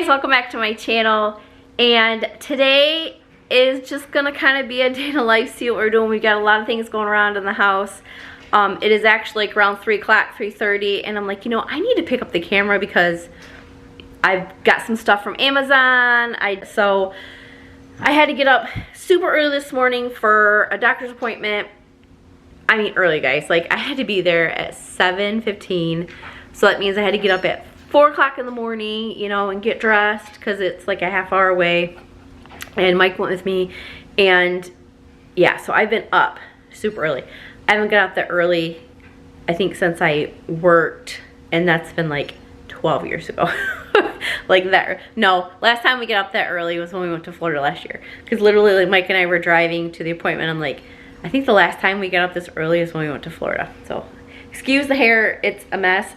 guys, welcome back to my channel. And today is just gonna kind of be a day in the life, see what we're doing. We've got a lot of things going around in the house. It is actually like around 3 o'clock, 3:30, and I'm like, you know, I need to pick up the camera because I've got some stuff from Amazon. So I had to get up super early this morning for a doctor's appointment. I mean early, guys, like I had to be there at 7:15, so that means I had to get up at 4 o'clock in the morning, you know, and get dressed because it's like a half hour away, and Mike went with me. And yeah, so I've been up super early. I haven't got up that early, I think, since I worked, and that's been like 12 years ago. Like that. No, last time we got up that early was when we went to Florida last year, because literally like Mike and I were driving to the appointment. I'm like, I think the last time we got up this early is when we went to Florida. So excuse the hair, it's a mess.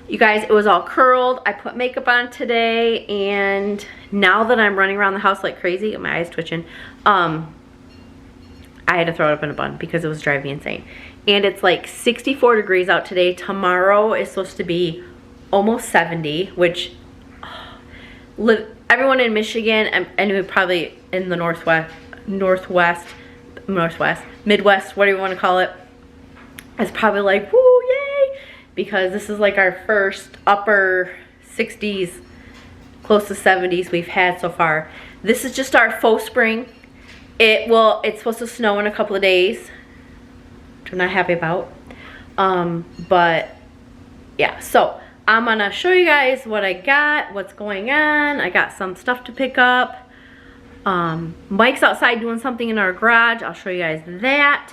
You guys, it was all curled. I put makeup on today, and now that I'm running around the house like crazy, my eyes twitching, I had to throw it up in a bun because it was driving me insane. And it's like 64 degrees out today. Tomorrow is supposed to be almost 70, which everyone in Michigan, and probably in the Midwest, whatever you want to call it, is probably like, woo, yay, because this is like our first upper 60s, close to 70s we've had so far. This is just our faux spring. It's supposed to snow in a couple of days, which I'm not happy about. But yeah, so I'm gonna show you guys what I got, what's going on. I got some stuff to pick up. Mike's outside doing something in our garage. I'll show you guys that.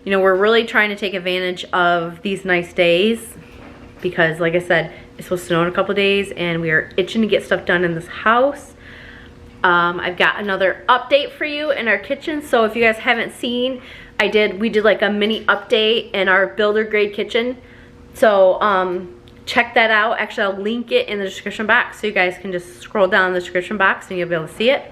You know, we're really trying to take advantage of these nice days because, like I said, it's supposed to snow in a couple of days, and we are itching to get stuff done in this house. I've got another update for you in our kitchen. So if you guys haven't seen, we did like a mini update in our builder grade kitchen. So check that out. Actually, I'll link it in the description box, so you guys can just scroll down the description box and you'll be able to see it.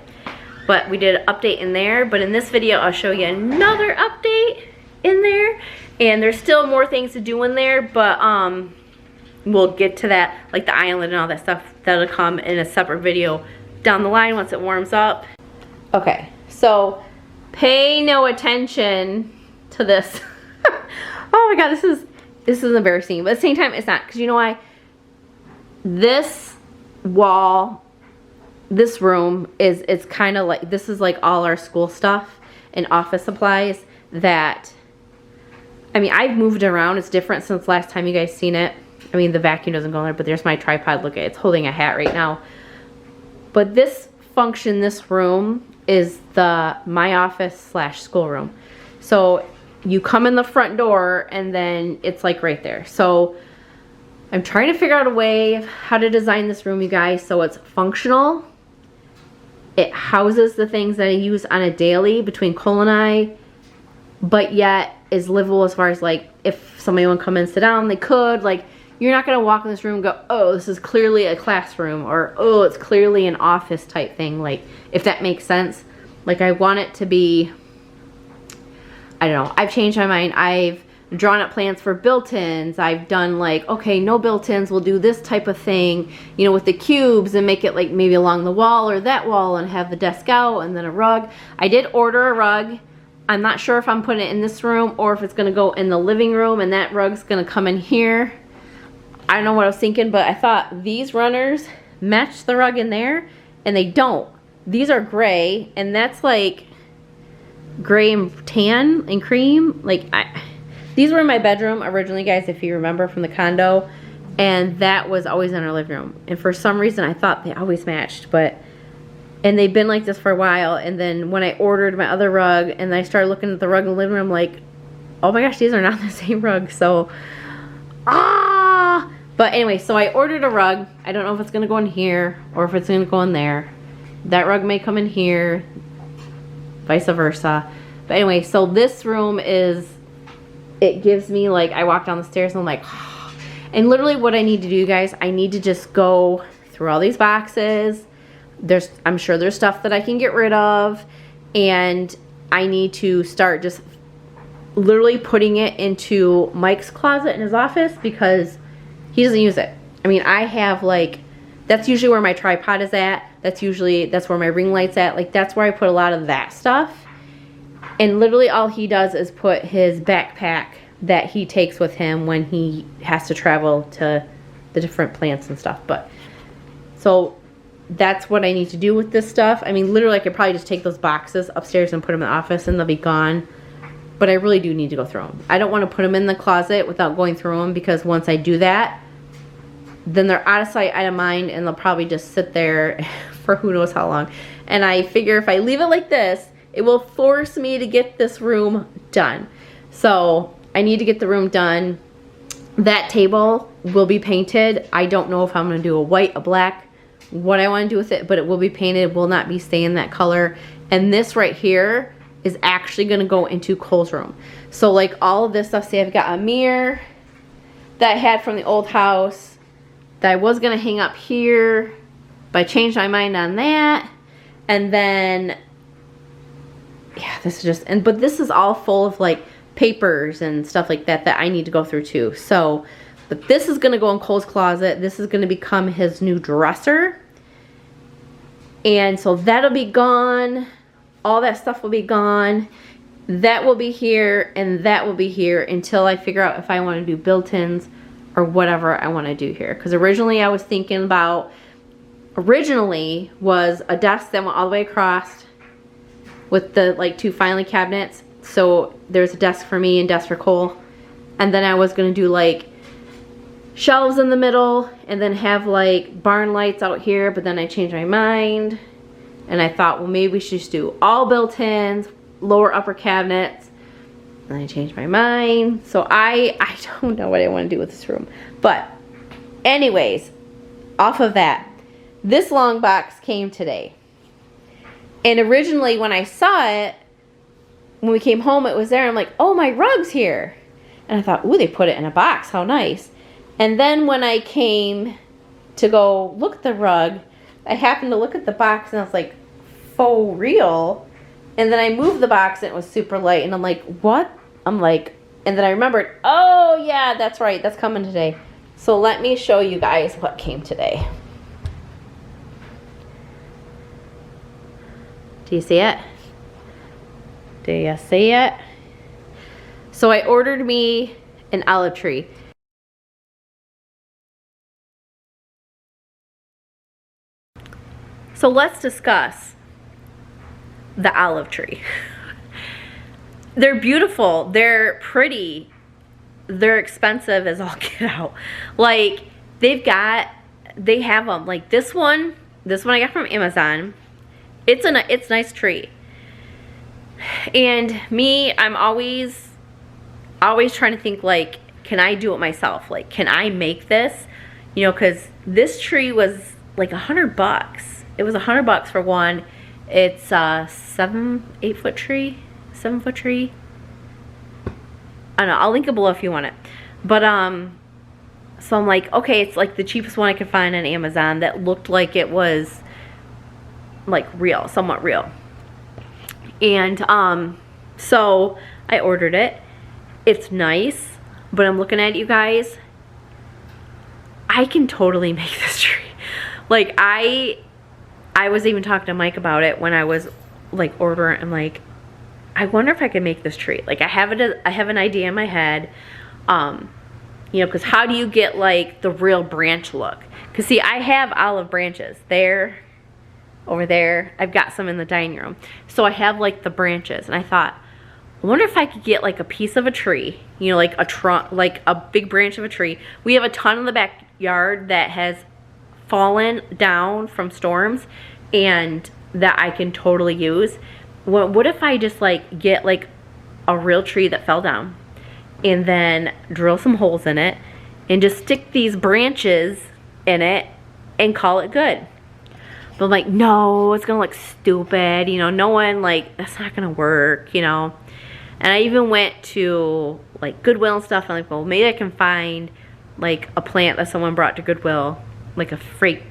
But we did an update in there. But in this video, I'll show you another update in there. And there's still more things to do in there, but we'll get to that, like the island and all that stuff. That'll come in a separate video down the line once it warms up. Okay, so pay no attention to this. Oh my god, this is embarrassing, but at the same time it's not, because you know why? This wall, this room it's kind of like, this is like all our school stuff and office supplies that, I mean, I've moved around. It's different since last time you guys seen it. I mean, the vacuum doesn't go in there, but there's my tripod. Look at it, it's holding a hat right now. But this function, this room, is my office slash school room. So you come in the front door and then it's like right there. So I'm trying to figure out a way of how to design this room, you guys, so it's functional. It houses the things that I use on a daily between Cole and I, but yet is livable as far as like if somebody want to come in and sit down, they could. Like, you're not going to walk in this room and go, oh, this is clearly a classroom, or oh, it's clearly an office type thing. Like, if that makes sense. Like, I want it to be, I don't know, I've changed my mind. I've drawn up plans for built-ins. I've done like, okay, no built-ins, we'll do this type of thing, you know, with the cubes, and make it like maybe along the wall or that wall, and have the desk out and then a rug. I did order a rug. I'm not sure if I'm putting it in this room or if it's going to go in the living room, and that rug's going to come in here. I don't know what I was thinking, but I thought these runners match the rug in there, and they don't. These are gray, and that's like gray and tan and cream. Like, these were in my bedroom originally, guys, if you remember from the condo, and that was always in our living room. And for some reason, I thought they always matched, and they've been like this for a while. And then when I ordered my other rug, and I started looking at the rug in the living room, like, oh my gosh, these are not the same rug. So, but anyway, so I ordered a rug. I don't know if it's going to go in here or if it's going to go in there. That rug may come in here, vice versa. But anyway, so this room is, it gives me like, I walk down the stairs and I'm like, and literally what I need to do, guys, I need to just go through all these boxes. I'm sure there's stuff that I can get rid of, and I need to start just literally putting it into Mike's closet in his office because he doesn't use it. I mean, I have like That's usually where my tripod is at. That's where my ring light's at. Like, that's where I put a lot of that stuff. And literally all he does is put his backpack that he takes with him when he has to travel to the different plants and stuff. But so that's what I need to do with this stuff. I mean, literally I could probably just take those boxes upstairs and put them in the office and they'll be gone. But I really do need to go through them. I don't want to put them in the closet without going through them, because once I do that, then they're out of sight, out of mind, and they'll probably just sit there for who knows how long. And I figure if I leave it like this, it will force me to get this room done. So I need to get the room done. That table will be painted. I don't know if I'm going to do a white, a black, what I want to do with it, but it will be painted. It will not be staying that color. And this right here is actually going to go into Cole's room. So like all of this stuff, see, I've got a mirror that I had from the old house that I was going to hang up here, but I changed my mind on that. And then, yeah, this is just, but this is all full of like papers and stuff like that that I need to go through too. So, but this is going to go in Cole's closet. This is going to become his new dresser. And so that'll be gone. All that stuff will be gone. That will be here, and that will be here until I figure out if I want to do built-ins or whatever I want to do here. Because originally I was thinking about, was a desk that went all the way across with the like 2 filing cabinets. So there's a desk for me and desk for Cole. And then I was going to do like shelves in the middle and then have like barn lights out here, but then I changed my mind. And I thought, well, maybe we should just do all built-ins, lower upper cabinets. And I changed my mind. So I don't know what I want to do with this room. But anyways, off of that, this long box came today. And originally when I saw it, when we came home, it was there. I'm like, oh, my rug's here. And I thought, ooh, they put it in a box. How nice. And then when I came to go look at the rug, I happened to look at the box and I was like, faux real. And then I moved the box and it was super light. And I'm like, what? I'm like, and then I remembered, oh yeah, that's right. That's coming today. So let me show you guys what came today. Do you see it? Do you see it? So I ordered me an olive tree. So let's discuss the olive tree. They're beautiful. They're pretty. They're expensive as all get out. Like, they have them. Like this one I got from Amazon. It's a nice tree. And me, I'm always trying to think like, can I do it myself? Like, can I make this? You know, because this tree was like $100. It was $100 for one. It's a 8 foot tree, 7 foot tree. I don't know, I'll link it below if you want it. But so I'm like, okay, it's like the cheapest one I could find on Amazon that looked like it was like real, somewhat real. And so I ordered it. It's nice, but I'm looking at it, you guys. I can totally make this tree. Like I was even talking to Mike about it when I was like ordering. I'm like, I wonder if I could make this tree. Like I have an idea in my head, you know, because how do you get like the real branch look? Because see, I have olive branches there, over there. I've got some in the dining room. So I have like the branches, and I thought, I wonder if I could get like a piece of a tree, you know, like a trunk, like a big branch of a tree. We have a ton in the backyard that has fallen down from storms and that I can totally use. What if I just like get like a real tree that fell down and then drill some holes in it and just stick these branches in it and call it good? But I'm like, no, it's gonna look stupid, you know, no one, like, that's not gonna work, you know. And I even went to like Goodwill and stuff, and I'm like, well, maybe I can find like a plant that someone brought to Goodwill, like a fake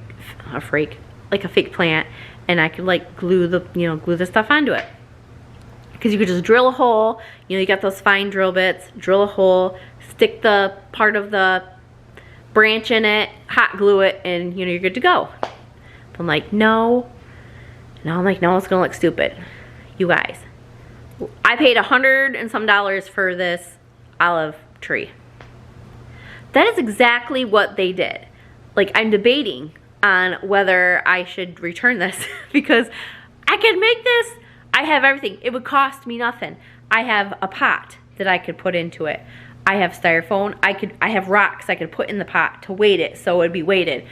plant, and I could like glue the stuff onto it. Because you could just drill a hole, you know, you got those fine drill bits, drill a hole, stick the part of the branch in it, hot glue it, and you know, you're good to go. But I'm like, no. Now I'm like, no, it's gonna look stupid. You guys, I paid $100 and some for this olive tree. That is exactly what they did. Like, I'm debating on whether I should return this because I could make this. I have everything. It would cost me nothing. I have a pot that I could put into it. I have styrofoam. I have rocks I could put in the pot to weight it so it would be weighted.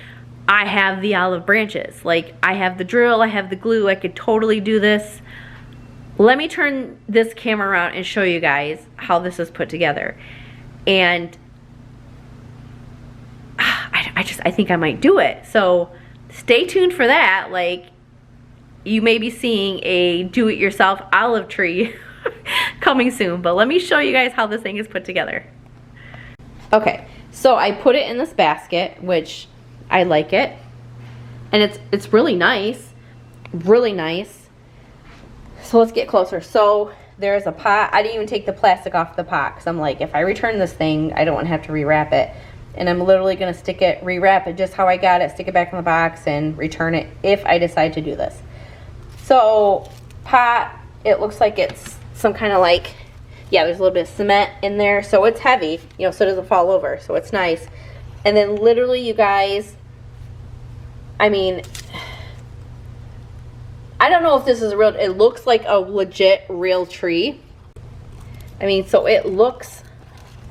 I have the olive branches. Like, I have the drill, I have the glue. I could totally do this. Let me turn this camera around and show you guys how this is put together. And I think I might do it. So stay tuned for that. Like, you may be seeing a do-it-yourself olive tree coming soon. But let me show you guys how this thing is put together. Okay, so I put it in this basket, which I like it. And it's really nice. Really nice. So let's get closer. So there's a pot. I didn't even take the plastic off the pot because I'm like, if I return this thing, I don't want to have to rewrap it. And I'm literally going to stick it, rewrap it just how I got it, stick it back in the box, and return it if I decide to do this. So, pot, it looks like it's some kind of like, yeah, there's a little bit of cement in there. So it's heavy, you know, so it doesn't fall over. So it's nice. And then literally, you guys, I mean, I don't know if this is real. It looks like a legit real tree. I mean, so it looks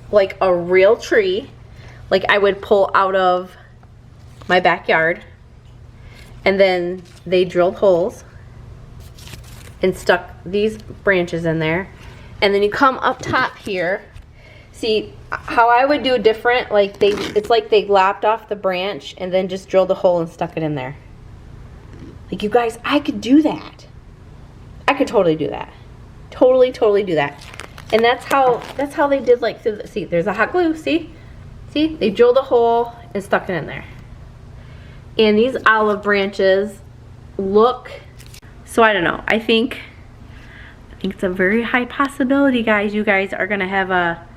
like a real tree. Like I would pull out of my backyard. And then they drilled holes and stuck these branches in there. And then you come up top here. See, how I would do it different, like it's like they lopped off the branch and then just drilled a hole and stuck it in there. Like, you guys, I could do that. I could totally do that. Totally do that. And that's how they did, like, see, there's a hot glue, see? See, they drilled a hole and stuck it in there. And these olive branches look, so I don't know. I think it's a very high possibility, guys. You guys are gonna have a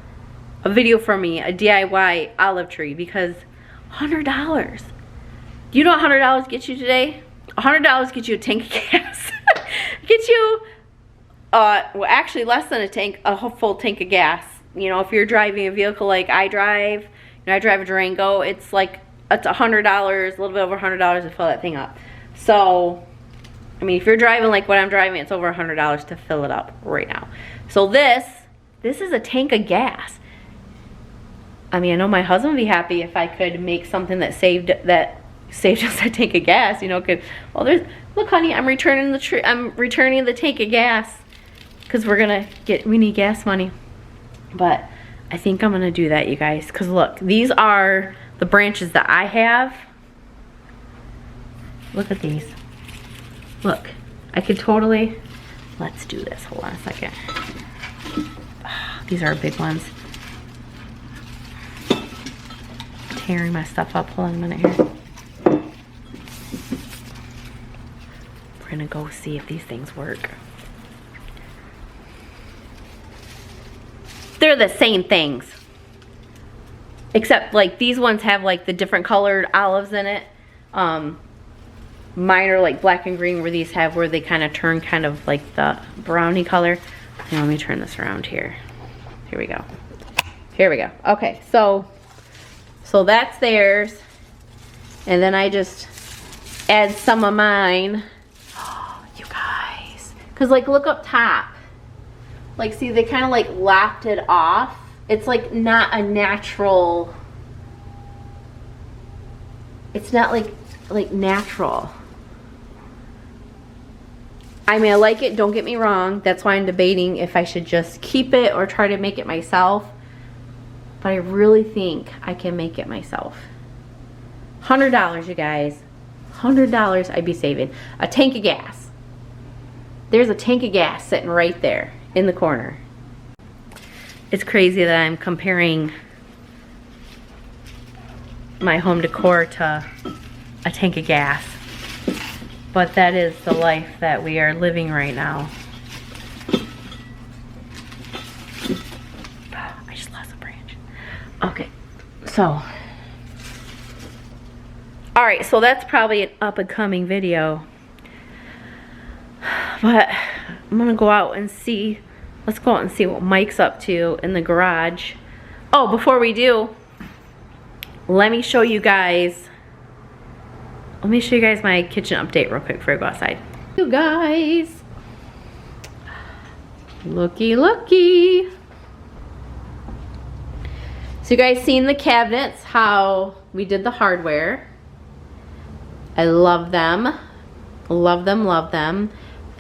video from me, a DIY olive tree, because $100. Do you know what $100 gets you today? $100 gets you a tank of gas. Gets you, well, actually less than a full tank of gas. You know, if you're driving a vehicle like I drive, you know, I drive a Durango, it's like, it's $100, a little bit over $100 to fill that thing up. So, I mean, if you're driving like what I'm driving, it's over $100 to fill it up right now. So this is a tank of gas. I mean, I know my husband would be happy if I could make something that saved us a tank of gas, you know. Well, look, honey, I'm returning the tank of gas because we need gas money. But I think I'm gonna do that, you guys, because look, these are the branches that I have. Look at these. Look, I could totally, let's do this. Hold on a second. These are big ones. Tearing my stuff up. Hold on a minute here. We're gonna go see if these things work. They're the same things. Except like these ones have like the different colored olives in it. Mine are like black and green, where these have where they kind of turn kind of like the brownie color. Now let me turn this around here. Here we go. Here we go. Okay, so that's theirs. And then I just add some of mine. Oh, you guys. Because like look up top. Like see, they kind of like lopped it off. It's like not a natural. It's not like natural. I mean, I like it, don't get me wrong. That's why I'm debating if I should just keep it or try to make it myself. But I really think I can make it myself. $100, you guys. $100 I'd be saving. A tank of gas. There's a tank of gas sitting right there in the corner. It's crazy that I'm comparing my home decor to a tank of gas. But that is the life that we are living right now. I just lost a branch. Okay, so All right, so that's probably an up and coming video. But I'm gonna go out and see. Let's go out and see what Mike's up to in the garage. Oh, before we do, let me show you guys my kitchen update real quick before I go outside. You guys, looky. So you guys seen the cabinets, how we did the hardware. I love them. Love them.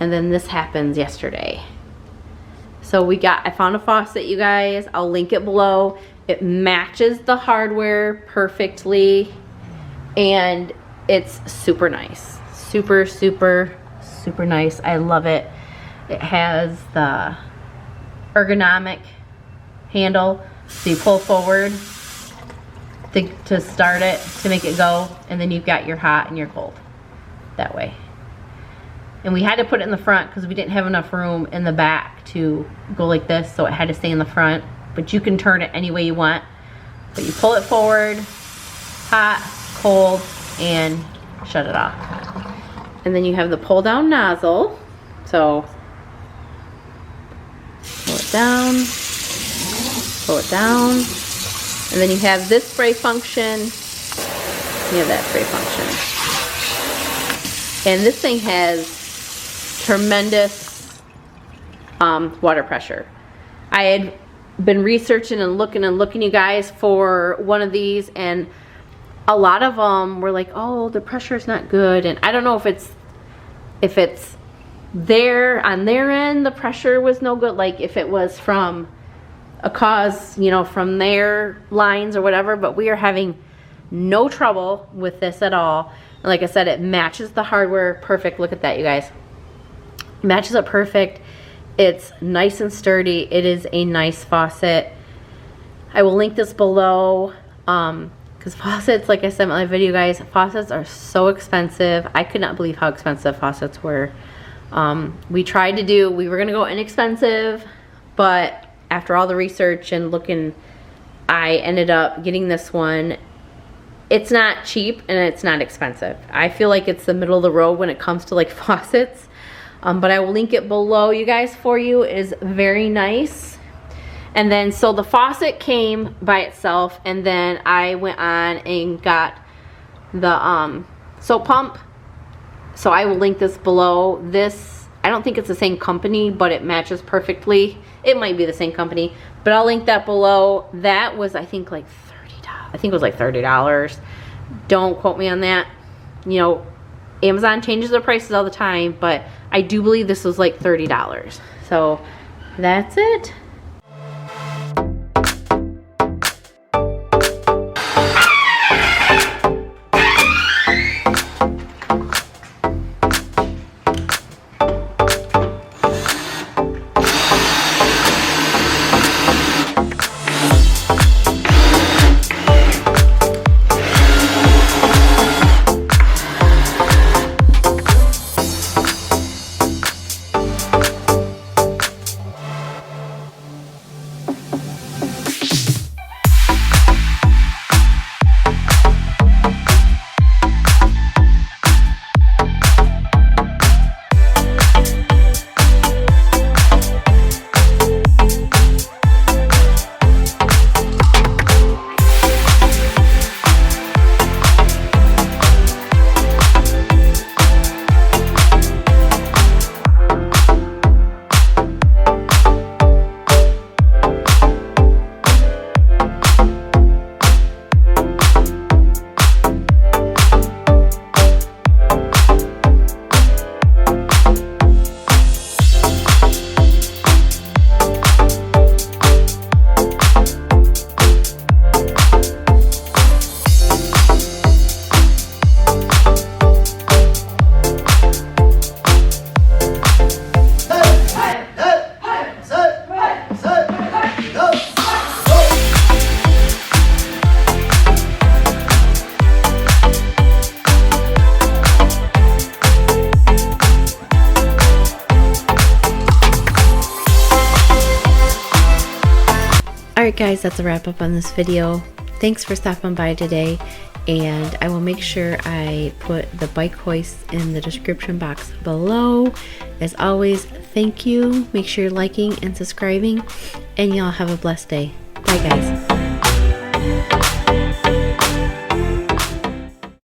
And then this happens yesterday. So I found a faucet, you guys. I'll link it below. It matches the hardware perfectly. And it's super nice. Super nice. I love it. It has the ergonomic handle. So you pull forward to start it, to make it go. And then you've got your hot and your cold that way. And we had to put it in the front because we didn't have enough room in the back to go like this, so it had to stay in the front. But you can turn it any way you want. But you pull it forward, hot, cold, and shut it off. And then you have the pull down nozzle. So pull it down, and then you have this spray function. You have that spray function. And this thing has tremendous water pressure. I had been researching and looking you guys for one of these, and a lot of them were like, oh, the pressure is not good. And I don't know if it's there on their end, the pressure was no good, like if it was from a cause, you know, from their lines or whatever, but we are having no trouble with this at all. And like I said, it matches the hardware perfect. Look at that, you guys. Matches it perfect. It's nice and sturdy. It is a nice faucet. I will link this below because faucets, like I said in my video, guys, faucets are so expensive. I could not believe how expensive faucets were. We were gonna go inexpensive, but after all the research and looking, I ended up getting this one. It's not cheap and it's not expensive. I feel like it's the middle of the road when it comes to like faucets. But I will link it below, you guys, for you. It is very nice. And then, so the faucet came by itself, and then I went on and got the soap pump. So I will link this below. This, I don't think it's the same company, but it matches perfectly. It might be the same company, but I'll link that below. That was, I think, like $30. I think it was like $30. Don't quote me on that. You know, Amazon changes their prices all the time, but I do believe this was like $30. So that's it. Alright guys, that's a wrap up on this video. Thanks for stopping by today. And I will make sure I put the bike hoist in the description box below. As always, thank you. Make sure you're liking and subscribing, and y'all have a blessed day. Bye guys.